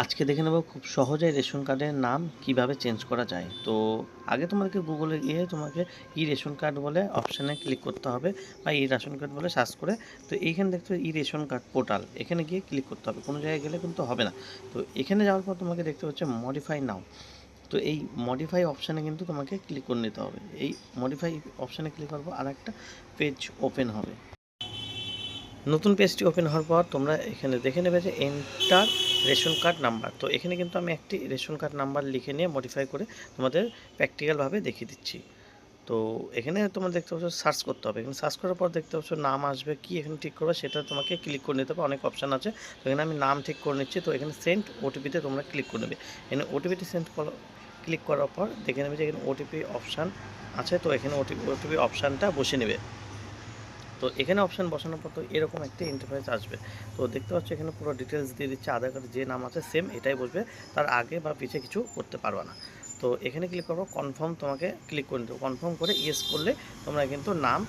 আজকে দেখে নেব খুব সহজেই রেশন কার্ডের নাম কিভাবে চেঞ্জ করা যায়। তো আগে তোমাদেরকে গুগলে গিয়ে তোমাকে ই রেশন কার্ড বলে অপশানে ক্লিক করতে হবে বা ই রেশন কার্ড বলে সার্চ করে, তো এইখানে দেখতে ই রেশন কার্ড পোর্টাল, এখানে গিয়ে ক্লিক করতে হবে। কোনো জায়গায় গেলে কিন্তু হবে না। তো এখানে যাওয়ার পর তোমাকে দেখতে হচ্ছে মডিফাই নাও। তো এই মডিফাই অপশানে কিন্তু তোমাকে ক্লিক করে নিতে হবে। এই মডিফাই অপশানে ক্লিক করবো, আর একটা পেজ ওপেন হবে। নতুন পেজটি ওপেন হওয়ার পর তোমরা এখানে দেখে নেবে যে এন্টার রেশন কার্ড নাম্বার। তো এখানে কিন্তু আমি একটি রেশন কার্ড নাম্বার লিখে নিয়ে মডিফাই করে তোমাদের প্র্যাকটিক্যালভাবে দেখিয়ে দিচ্ছি। তো এখানে তোমরা দেখতে পাচ্ছ সার্চ করতে হবে। এখানে সার্চ করার পর দেখতে পাচ্ছ নাম আসবে, কি এখানে ঠিক করবে সেটা তোমাকে ক্লিক করে নিতে হবে। অনেক অপশান আছে, তো এখানে আমি নাম ঠিক করে নিচ্ছি। তো এখানে সেন্ড ওটিপিতে তোমরা ক্লিক করে নেবে। এখানে ওটিপিটি ক্লিক করার পর দেখে নেবে যে এখানে ওটিপি অপশান আছে। তো এখানে ওটিপি অপশানটা বসে নেবে। তো এখানে অপশান বসানোর পর তো এরকম একটা ইন্টারফেস আসবে। তো দেখতে পাচ্ছ এখানে পুরো ডিটেলস দিয়ে দিচ্ছে, আধার কার্ডে যে নাম আছে সেম এটাই বসবে, তার আগে বা পিছে কিছু করতে পারবে না। তো এখানে ক্লিক করবো, কনফার্ম তোমাকে ক্লিক করে দেবো। কনফার্ম করে ইয়েস করলে তোমরা কিন্তু নাম